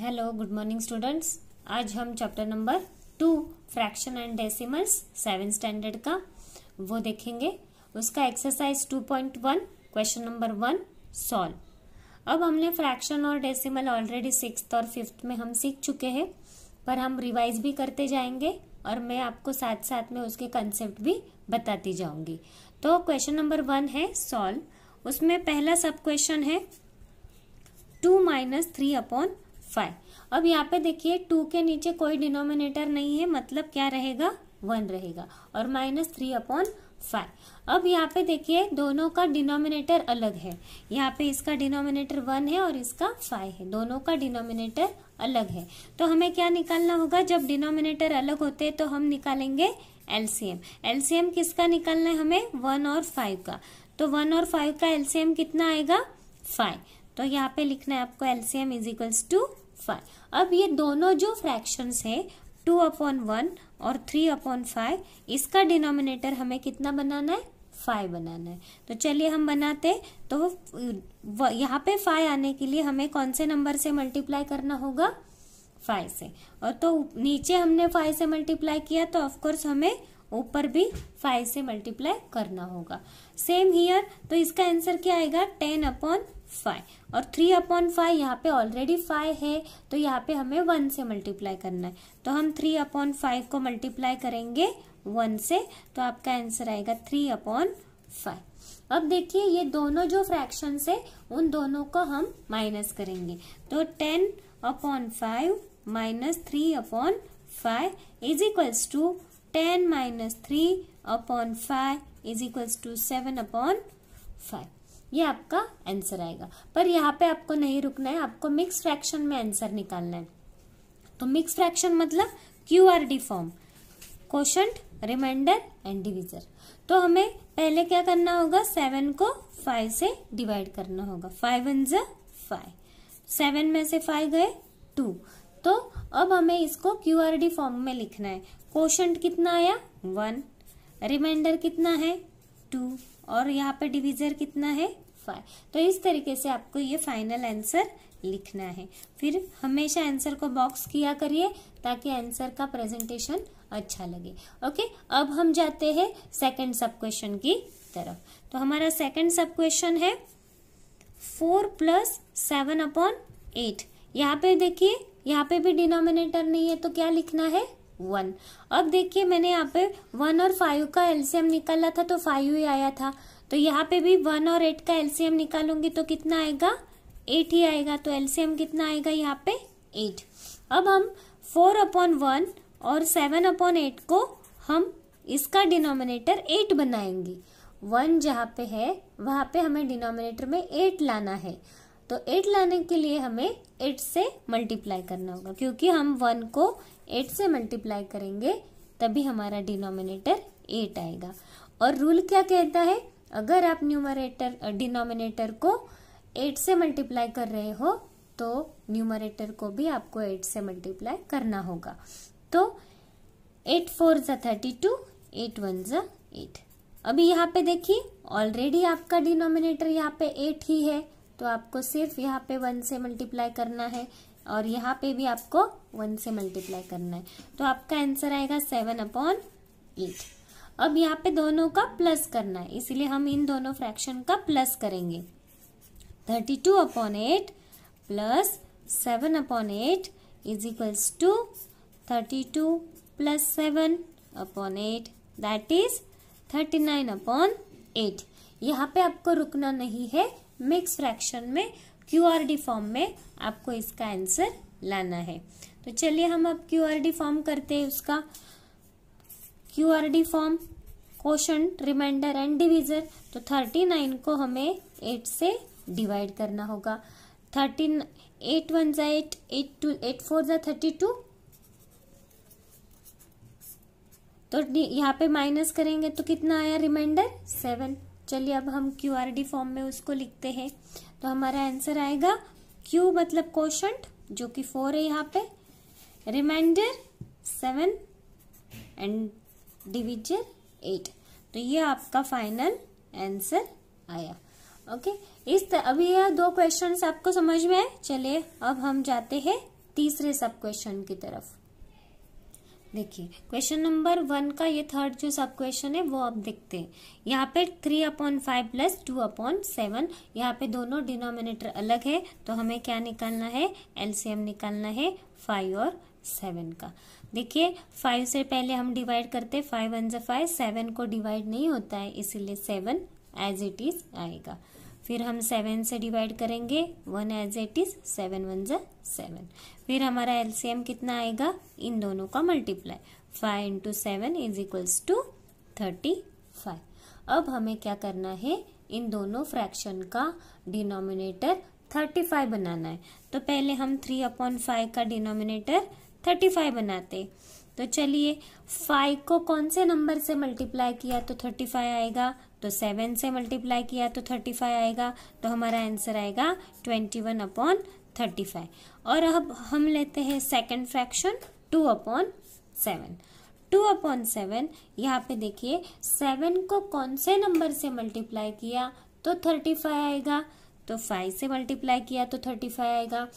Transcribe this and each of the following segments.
Hello, good morning students. आज हम chapter number 2 fraction and decimals 7 standard का वो देखेंगे। उसका एक्सरसाइज 2.1 क्वेश्चन नंबर 1 सॉल्व। अब हमने फ्रैक्शन और डेसिमल ऑलरेडी 6th और 5th में हम सीख चुके हैं, पर हम रिवाइज भी करते जाएंगे और मैं आपको साथ साथ में उसके कंसेप्ट भी बताती जाऊंगी। तो क्वेश्चन नंबर 1 है सॉल्व। उसमें पहला सब क्वेश्चन है 2 - 3/5। अब यहाँ पे देखिए 2 के नीचे कोई डिनोमिनेटर नहीं है, मतलब क्या रहेगा 1 रहेगा, और -3/5। अब यहाँ पे देखिए दोनों का डिनोमिनेटर अलग है। यहाँ पे इसका डिनोमिनेटर 1 है और इसका 5 है, दोनों का डिनोमिनेटर अलग है। तो हमें क्या निकालना होगा, जब डिनोमिनेटर अलग होते हैं तो हम निकालेंगे एलसीएम। एलसीएम किसका निकालना है हमें, 1 और 5 का। तो 1 और 5 का एलसीएम कितना आएगा 5। तो यहाँ पे लिखना है आपको एलसीएम इज टू 5। अब ये दोनों जो फ्रैक्शंस है 2/1 और 3/5, इसका डिनोमिनेटर हमें कितना बनाना है 5 बनाना है। तो चलिए हम बनाते। तो यहाँ पे 5 आने के लिए हमें कौन से नंबर से मल्टीप्लाई करना होगा, 5 से। और तो नीचे हमने 5 से मल्टीप्लाई किया तो ऑफकोर्स हमें ऊपर भी 5 से मल्टीप्लाई करना होगा। सेम हियर, तो इसका आंसर क्या आएगा 10/5। और 3/5 यहाँ पे ऑलरेडी 5 है, तो यहाँ पे हमें 1 से मल्टीप्लाई करना है। तो हम 3/5 को मल्टीप्लाई करेंगे 1 से, तो आपका आंसर आएगा 3/5। अब देखिए ये दोनों जो फ्रैक्शंस है उन दोनों को हम माइनस करेंगे। तो 10/5 - 3/5 is equals to 10 - 3/5 is equals to 7/5। ये आपका आंसर आएगा। पर यहाँ पे आपको नहीं रुकना है, आपको मिक्स फ्रैक्शन में आंसर निकालना है। तो मिक्स फ्रैक्शन मतलब QRD form, quotient, remainder and divisor. तो हमें पहले क्या करना होगा, 7 को 5 से डिवाइड करना होगा। 5 1 ज़ा 5, 7 में से 5 गए 2। तो अब हमें इसको QRD फॉर्म में लिखना है। क्वोशंट कितना आया 1, रिमाइंडर कितना है 2, और यहाँ पे डिविजर कितना है 5। तो इस तरीके से आपको ये फाइनल आंसर लिखना है। फिर हमेशा आंसर को बॉक्स किया करिए ताकि आंसर का प्रेजेंटेशन अच्छा लगे। ओके, अब हम जाते हैं सेकंड सब क्वेश्चन की तरफ। तो हमारा सेकंड सब क्वेश्चन है 4 + 7/8। यहाँ पे देखिए, यहाँ पे भी डिनोमिनेटर नहीं है, तो क्या लिखना है 1। अब देखिए मैंने यहाँ पे 1 और 5 का एलसीएम निकाला था तो 5 ही आया था। तो यहाँ पे भी 1 और 8 का एलसीएम निकालूंगी तो कितना आएगा 8 ही आएगा। तो एलसीएम कितना आएगा यहाँ पे 8। अब हम 4/1 और 7/8 को हम इसका डिनोमिनेटर 8 बनाएंगे। 1 जहाँ पे है वहां पे हमें डिनोमिनेटर में 8 लाना है। तो 8 लाने के लिए हमें 8 से मल्टीप्लाई करना होगा, क्योंकि हम 1 को 8 से मल्टीप्लाई करेंगे तभी हमारा डिनोमिनेटर 8 आएगा। और रूल क्या कहता है, अगर आप डिनोमिनेटर को 8 से मल्टीप्लाई कर रहे हो तो न्यूमरेटर को भी आपको 8 से मल्टीप्लाई करना होगा। तो 8 4 ज़ा 32, 8 1 ज़ा 8। अभी यहाँ पे देखिए ऑलरेडी आपका डिनोमिनेटर यहाँ पे 8 ही है, तो आपको सिर्फ यहाँ पे 1 से मल्टीप्लाई करना है और यहाँ पे भी आपको 1 से मल्टीप्लाई करना है। तो आपका आंसर आएगा 7/8। अब यहाँ पे दोनों का प्लस करना है, इसलिए हम इन दोनों फ्रैक्शन का प्लस करेंगे। 32/8 + 7/8 is equals to 32 + 7/8 that is 39/8। यहाँ पे आपको रुकना नहीं है, मिक्स फ्रैक्शन में QRD फॉर्म में आपको इसका आंसर लाना है। तो चलिए हम अब QRD फॉर्म करते हैं। उसका QRD form quotient, remainder and divisor. तो 39 को हमें 8 से डिवाइड करना होगा। 8 1 ज़ा 8, 8 4 ज़ा 32। तो यहाँ पे माइनस करेंगे तो कितना आया रिमाइंडर 7। चलिए अब हम QRD फॉर्म में उसको लिखते हैं। तो हमारा आंसर आएगा Q मतलब क्वोशंट जो कि 4 है यहाँ पे, रिमाइंडर 7 एंड डिविजर 8। तो ये आपका फाइनल आंसर आया। ओके, अभी यह 2 क्वेश्चंस आपको समझ में आए। चलिए अब हम जाते हैं तीसरे सब क्वेश्चन की तरफ। देखिए क्वेश्चन नंबर 1 का ये थर्ड जो सब क्वेश्चन है वो अब देखते हैं। यहाँ पे 3/5 प्लस 2/7, यहाँ पे दोनों डिनोमिनेटर अलग है, तो हमें क्या निकालना है, एलसीएम निकालना है 5 और 7 का। देखिए 5 से पहले हम डिवाइड करते, 5 1 जा 5, 7 को डिवाइड नहीं होता है, इसीलिए 7 एज इट इज आएगा। फिर हम 7 से डिवाइड करेंगे, 1 एज इट इज, 7 1 जा 7। फिर हमारा एलसीएम कितना आएगा, इन दोनों का multiply, 5 into 7 is equals to 35। अब हमें क्या करना है, इन दोनों फ्रैक्शन का डिनोमिनेटर 35 बनाना है। तो पहले हम 3/5 का डिनोमिनेटर 35 बनाते। तो चलिए 5 को कौन से नंबर से मल्टीप्लाई किया तो 35 आएगा, तो 7 से मल्टीप्लाई किया तो 35 आएगा, तो हमारा आंसर आएगा 21/35। और अब हम लेते हैं सेकंड फ्रैक्शन 2/7। 2/7 यहाँ पे देखिए 7 को कौन से नंबर से मल्टीप्लाई किया तो 35 आएगा, तो 5 से मल्टीप्लाई किया तो 35 आएगा।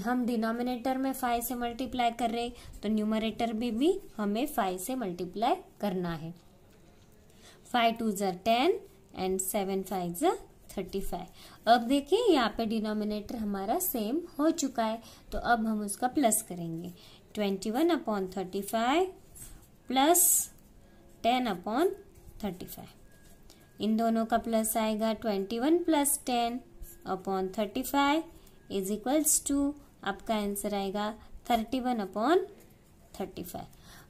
हम डिनोमिनेटर में 5 से मल्टीप्लाई कर रहे, तो न्यूमरेटर में भी हमें 5 से मल्टीप्लाई करना है। 5 2 जा 10 एंड 7 5 जा 35। अब देखिए यहाँ पे डिनोमिनेटर हमारा सेम हो चुका है, तो अब हम उसका प्लस करेंगे। 21/35 प्लस 10/35, इन दोनों का प्लस आएगा 21 प्लस 10/35 इज इक्वल्स टू, आपका आंसर आएगा 31/35।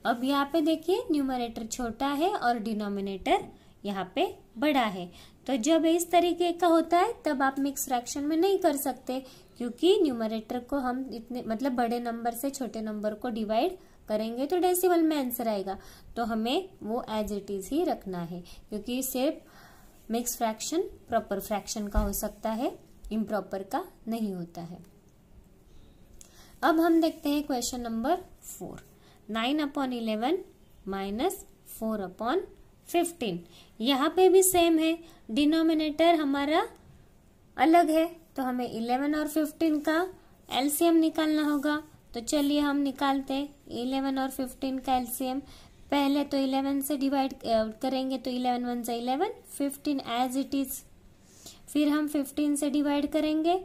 अब यहाँ पे देखिए न्यूमरेटर छोटा है और डिनोमिनेटर यहाँ पे बड़ा है, तो जब इस तरीके का होता है तब आप मिक्स फ्रैक्शन में नहीं कर सकते, क्योंकि न्यूमरेटर को हम इतने मतलब बड़े नंबर से छोटे नंबर को डिवाइड करेंगे तो डेसिमल में आंसर आएगा, तो हमें वो एज इट इज ही रखना है, क्योंकि सिर्फ मिक्स फ्रैक्शन प्रॉपर फ्रैक्शन का हो सकता है, इम्प्रॉपर का नहीं होता है। अब हम देखते हैं क्वेश्चन नंबर 4। 9/11 माइनस 4/15, यहाँ पे भी सेम है, डिनोमिनेटर हमारा अलग है, तो हमें 11 और 15 का एलसीएम निकालना होगा। तो चलिए हम निकालते हैं 11 और 15 का एलसीएम। पहले तो 11 से डिवाइड करेंगे, तो 11 1 जा 11, 15 एज इट इज। फिर हम 15 से डिवाइड करेंगे,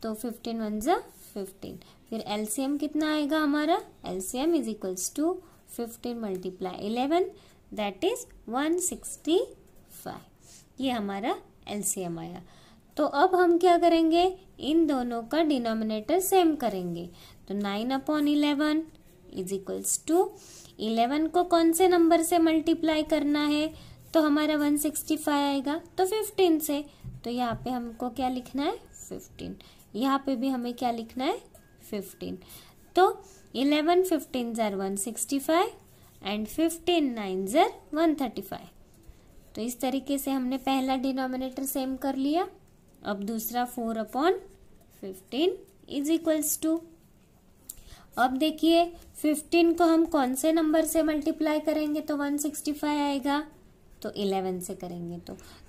तो 15 1 जा 15। फिर एलसीएम कितना आएगा हमारा, LCM is equals to 15 multiply 11, that is 165। ये हमारा एलसीएम आया। तो अब हम क्या करेंगे, इन दोनों का डिनोमिनेटर सेम करेंगे। तो 9/11 इज इक्वल्स टू, 11 को कौन से नंबर से मल्टीप्लाई करना है, तो हमारा 165 आएगा, तो 15 से। तो यहाँ पे हमको क्या लिखना है, 15। यहाँ पे भी हमें क्या लिखना है, 15। तो 11 15 जार 165 एंड 15 9 जार 135। तो इस तरीके से हमने पहला डिनोमिनेटर सेम कर लिया। अब दूसरा 4/15 इज इक्वल्स टू, अब देखिए 15 को हम कौन से नंबर से मल्टीप्लाई करेंगे तो 165 आएगा, तो 11 से करेंगे।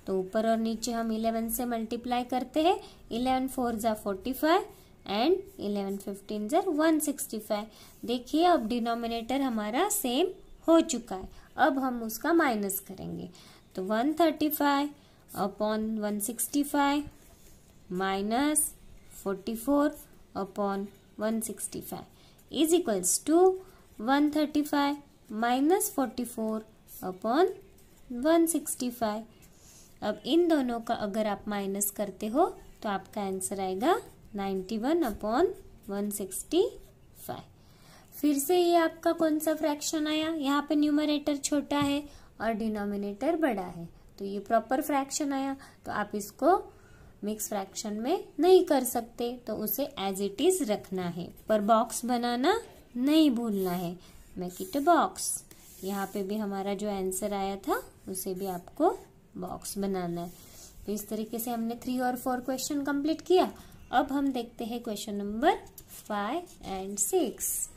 तो ऊपर और नीचे हम 11 से मल्टीप्लाई करते हैं। 11 4 जा 45 एंड 11 15 जा 165। देखिए अब डिनोमिनेटर हमारा सेम हो चुका है। अब हम उसका माइनस करेंगे, तो 135/165 minus 44/165 is equals to 135 minus 44/165। अब इन दोनों का अगर आप माइनस करते हो तो आपका आंसर आएगा 91/165। फिर से ये आपका कौन सा फ्रैक्शन आया, यहाँ पे न्यूमरेटर छोटा है और डिनोमिनेटर बड़ा है, तो ये प्रॉपर फ्रैक्शन आया। तो आप इसको मिक्स फ्रैक्शन में नहीं कर सकते, तो उसे एज इट इज रखना है, पर बॉक्स बनाना नहीं भूलना है। Make it a box. यहाँ पे भी हमारा जो आंसर आया था उसे भी आपको बॉक्स बनाना है। तो इस तरीके से हमने 3 और 4 क्वेश्चन कंप्लीट किया। अब हम देखते हैं क्वेश्चन नंबर 5 एंड 6।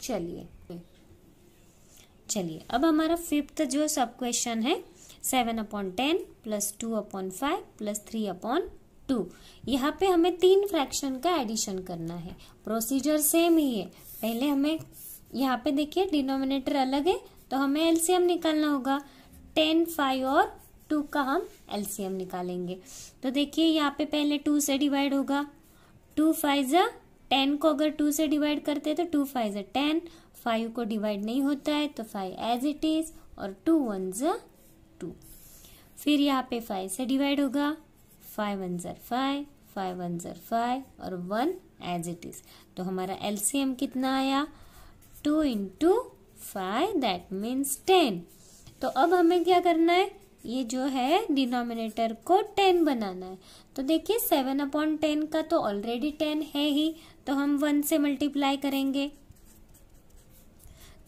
चलिए अब हमारा 5th जो सब क्वेश्चन है, 7/10 प्लस 2/5 प्लस 3/2। 2। यहाँ पे हमें 3 फ्रैक्शन का एडिशन करना है। प्रोसीजर सेम ही है। पहले हमें यहाँ पे देखिए डिनोमिनेटर अलग है तो हमें एलसीएम निकालना होगा। 10, 5 और 2 का हम एलसीएम निकालेंगे। तो देखिए यहाँ पे पहले 2 से डिवाइड होगा। 2 5 जा 10 को अगर 2 से डिवाइड करते हैं तो 2 5 जा 10, 5 को डिवाइड नहीं होता है तो 5 एज इट इज और 2 1 जा 2। फिर यहाँ पे 5 से डिवाइड होगा। 5 1 जा 5, 5 1 जा 5 और 1 एज इट इज। तो हमारा एलसीएम कितना आया? 2 into 5 दैट मीन्स 10। तो अब हमें क्या करना है? ये जो है डिनोमिनेटर को 10 बनाना है। तो देखिए 7/10 का तो ऑलरेडी 10 है ही, तो हम 1 से मल्टीप्लाई करेंगे।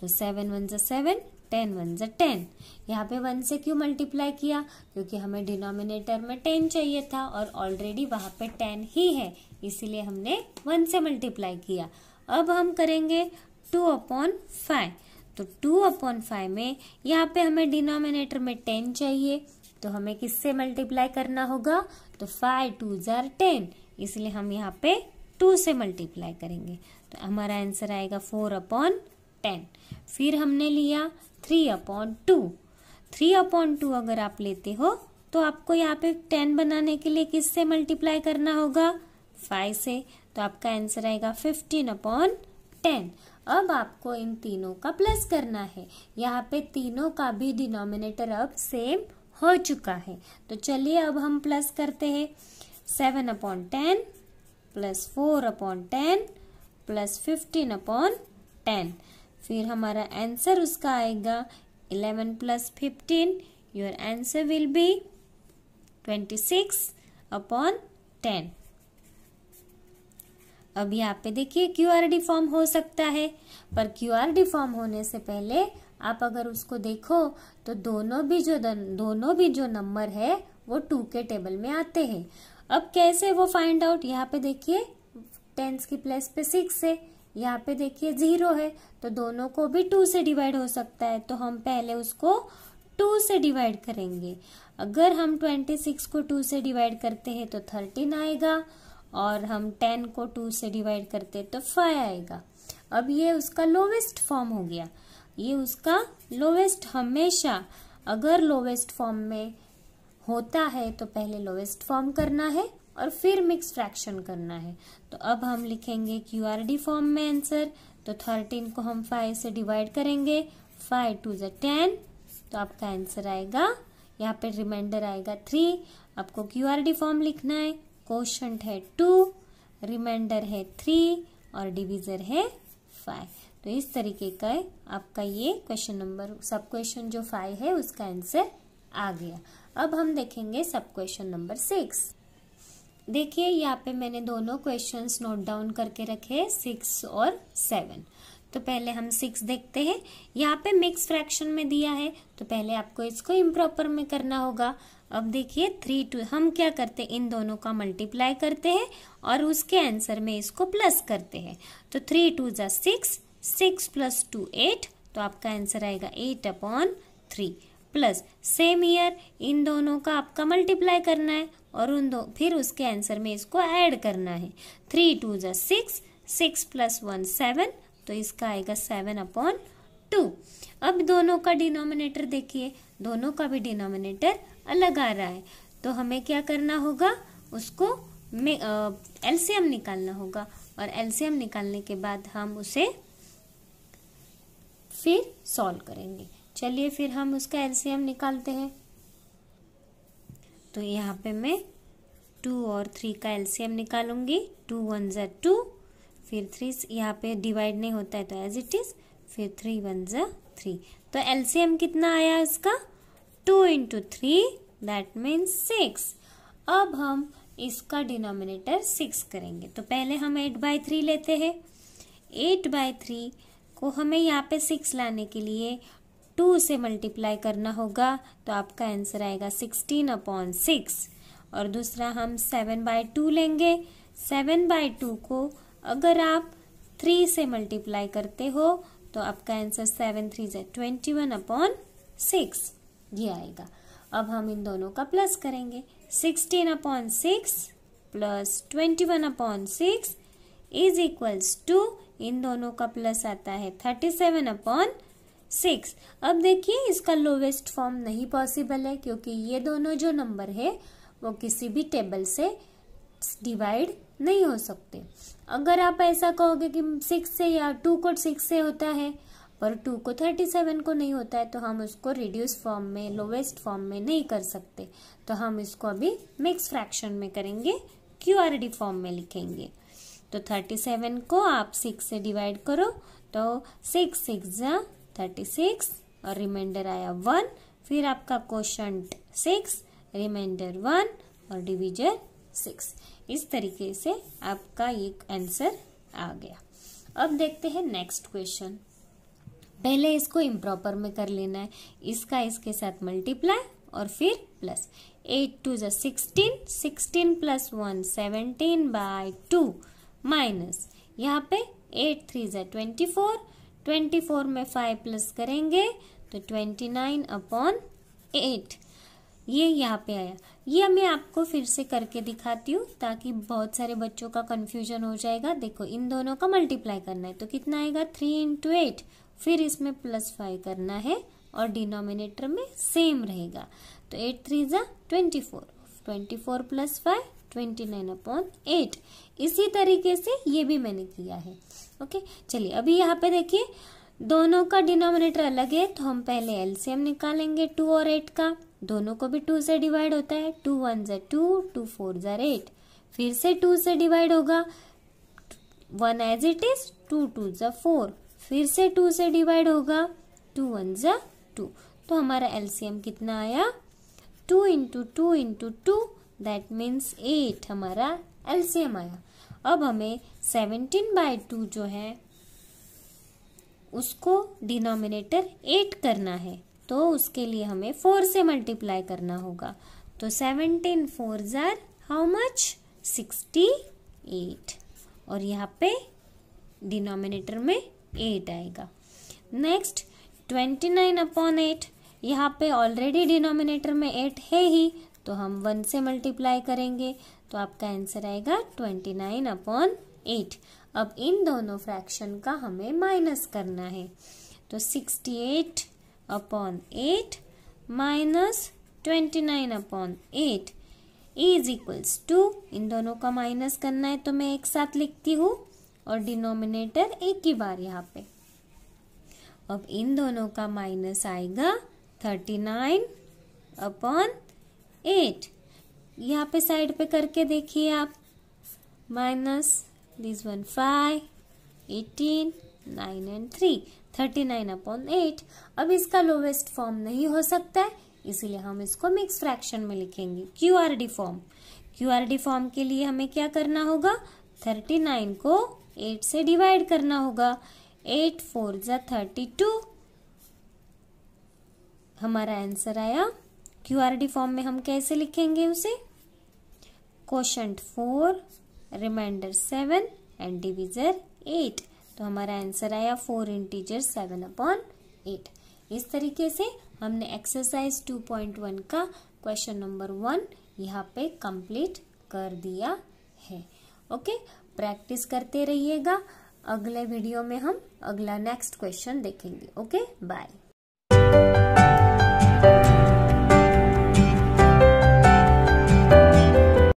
तो 7 1 जा 7, 10 1 जा 10। यहाँ पे 1 से क्यों मल्टीप्लाई किया? क्योंकि हमें डिनोमिनेटर में 10 चाहिए था और ऑलरेडी वहां पे 10 ही है, इसीलिए हमने 1 से मल्टीप्लाई किया। अब हम करेंगे 2/5। तो 2/5 में यहाँ पे हमें डिनोमिनेटर में 10 चाहिए, तो हमें किससे मल्टीप्लाई करना होगा? तो 5 2 जा 10, इसलिए हम यहाँ पे 2 से मल्टीप्लाई करेंगे। तो हमारा आंसर आएगा 4/10। फिर हमने लिया 3/2। 3/2 अगर आप लेते हो तो आपको यहाँ पे 10 बनाने के लिए किससे मल्टीप्लाई करना होगा? 5 से। तो आपका आंसर आएगा 15/10। अब आपको इन तीनों का प्लस करना है। यहाँ पे तीनों का भी डिनोमिनेटर अब सेम हो चुका है। तो चलिए अब हम प्लस करते हैं। 7/10 प्लस 4/10 प्लस 15/10। फिर हमारा आंसर उसका आएगा 11 plus 15। Your answer will be 26/10। अब यहाँ पे देखिए क्यूआरडी फॉर्म हो सकता है, पर क्यूआरडी फॉर्म होने से पहले आप अगर उसको देखो तो दोनों भी जो नंबर है वो 2 के टेबल में आते हैं। अब कैसे वो फाइंड आउट? यहाँ पे देखिए 10s की प्लेस पे 6 है, यहाँ पे देखिए 0 है, तो दोनों को भी 2 से डिवाइड हो सकता है। तो हम पहले उसको 2 से डिवाइड करेंगे। अगर हम 26 को 2 से डिवाइड करते हैं तो 13 आएगा, और हम 10 को 2 से डिवाइड करते तो 5 आएगा। अब ये उसका लोवेस्ट फॉर्म हो गया। ये उसका लोवेस्ट, हमेशा अगर लोवेस्ट फॉर्म में होता है तो पहले लोवेस्ट फॉर्म करना है और फिर मिक्स फ्रैक्शन करना है। तो अब हम लिखेंगे क्यूआरडी फॉर्म में आंसर। तो 13 को हम 5 से डिवाइड करेंगे। 5 2 जा 10, तो आपका आंसर आएगा, यहाँ पे रिमाइंडर आएगा 3। आपको क्यूआरडी फॉर्म लिखना है। कोशंट है 2, रिमाइंडर है 3 और डिवीजर है 5। तो इस तरीके का आपका ये क्वेश्चन नंबर, सब क्वेश्चन जो 5 है उसका आंसर आ गया। अब हम देखेंगे सब क्वेश्चन नंबर 6। देखिए यहाँ पे मैंने दोनों क्वेश्चंस नोट डाउन करके रखे, 6 और 7। तो पहले हम 6 देखते हैं। यहाँ पे मिक्स फ्रैक्शन में दिया है, तो पहले आपको इसको इम्प्रॉपर में करना होगा। अब देखिए 3 2, हम क्या करते हैं, इन दोनों का मल्टीप्लाई करते हैं और उसके आंसर में इसको प्लस करते हैं। तो 3 2 जा 6, 6 प्लस 2 8, तो आपका आंसर आएगा 8/3। प्लस सेम ईयर इन दोनों का आपका मल्टीप्लाई करना है और फिर उसके आंसर में इसको ऐड करना है। 3 2 जा 6, 6 प्लस 1 7, तो इसका आएगा 7/2। अब दोनों का डिनोमिनेटर देखिए, दोनों का भी डिनोमिनेटर अलग आ रहा है, तो हमें क्या करना होगा, उसको एलसीएम निकालना होगा। और एलसीएम निकालने के बाद हम उसे फिर सॉल्व करेंगे। चलिए फिर हम उसका एलसीएम निकालते हैं। तो यहाँ पे मैं 2 और 3 का एलसीएम निकालूंगी। 2 1 जा 2, फिर 3 यहाँ पे डिवाइड नहीं होता है तो एज इट इज, फिर 3 1 जा 3। तो एलसीएम कितना आया इसका? 2 into 3 दैट मीन्स 6। अब हम इसका डिनोमिनेटर 6 करेंगे। तो पहले हम 8/3 लेते हैं। 8/3 को हमें यहाँ पे 6 लाने के लिए 2 से मल्टीप्लाई करना होगा, तो आपका आंसर आएगा 16/6। और दूसरा हम 7/2 लेंगे। 7/2 को अगर आप 3 से मल्टीप्लाई करते हो तो आपका आंसर 7 3 जा 21/6 ये आएगा। अब हम इन दोनों का प्लस करेंगे। 16/6 प्लस 21/6 इज इक्वल्स टू, इन दोनों का प्लस आता है 37/6। अब देखिए इसका लोवेस्ट फॉर्म नहीं पॉसिबल है, क्योंकि ये दोनों जो नंबर है वो किसी भी टेबल से डिवाइड नहीं हो सकते। अगर आप ऐसा कहोगे कि 6 से या 2 को 6 से होता है पर 2 को 37 को नहीं होता है, तो हम उसको रिड्यूस फॉर्म में, लोवेस्ट फॉर्म में नहीं कर सकते। तो हम इसको अभी मिक्स फ्रैक्शन में करेंगे, QRD फॉर्म में लिखेंगे। तो 37 को आप 6 से डिवाइड करो तो 6 6 36 और रिमाइंडर आया 1, फिर आपका क्वोशंट 6, रिमाइंडर 1 और डिविजन 6। इस तरीके से आपका ये आंसर आ गया। अब देखते हैं नेक्स्ट क्वेश्चन। पहले इसको इम्प्रॉपर में कर लेना है, इसका इसके साथ मल्टीप्लाई और फिर प्लस। 8 2 16, 16 प्लस 1 17/2 माइनस, यहाँ पे 8 3 24, 24 में 5 प्लस करेंगे तो 29/8। ये यहाँ पे आया। ये मैं आपको फिर से करके दिखाती हूँ ताकि बहुत सारे बच्चों का कंफ्यूजन हो जाएगा। देखो इन दोनों का मल्टीप्लाई करना है तो कितना आएगा 3 × 8, फिर इसमें +5 करना है और डिनोमिनेटर में सेम रहेगा। तो 8 3 24, 24 + 5 29/8। इसी तरीके से ये भी मैंने किया है। ओके, चलिए अभी यहाँ पे देखिए दोनों का डिनोमिनेटर अलग है, तो हम पहले एलसीएम निकालेंगे 2 और 8 का। दोनों को भी 2 से डिवाइड होता है, 2 1 2, 2 4 8। फिर से 2 से डिवाइड होगा, 1 एज इट इज, 2 2 4। फिर से 2 से डिवाइड होगा, 2 1 2। तो हमारा एलसीएम कितना आया 2 × 2 × 2, दैट मीन्स 8 हमारा एलसीएम आया। अब हमें 17/2 जो है उसको डिनोमिनेटर 8 करना है, तो उसके लिए हमें 4 से मल्टीप्लाई करना होगा। तो 17 4 हाउ मच 68, और यहाँ पे डिनोमिनेटर में 8 आएगा। नेक्स्ट 29/8, यहाँ पे ऑलरेडी डिनोमिनेटर में 8 है ही, तो हम 1 से मल्टीप्लाई करेंगे तो आपका आंसर आएगा 29/8। अब इन दोनों फ्रैक्शन का हमें माइनस करना है, तो 68/8 माइनस 29/8 इज इक्वल्स टू, इन दोनों का माइनस करना है तो मैं एक साथ लिखती हूँ और डिनोमिनेटर एक ही बार यहाँ पे। अब इन दोनों का माइनस आएगा 39/8। यहाँ पे साइड पे करके देखिए आप, माइनस दिस वन 5, 18, 9 and 3, 39/8। अब इसका लोवेस्ट फॉर्म नहीं हो सकता है, इसीलिए हम इसको मिक्स फ्रैक्शन में लिखेंगे, QRD फॉर्म। QRD फॉर्म के लिए हमें क्या करना होगा, 39 को 8 से डिवाइड करना होगा। 8 4 32 हमारा आंसर आया। QRD फॉर्म में हम कैसे लिखेंगे उसे, क्वोशंट 4, रिमाइंडर 7 एंड डिविजर 8। तो हमारा आंसर आया 4 इंटीजर 7/8। इस तरीके से हमने एक्सरसाइज 2.1 का क्वेश्चन नंबर 1 यहाँ पे कंप्लीट कर दिया है। ओके, प्रैक्टिस करते रहिएगा। अगले वीडियो में हम अगला नेक्स्ट क्वेश्चन देखेंगे। Okay, bye.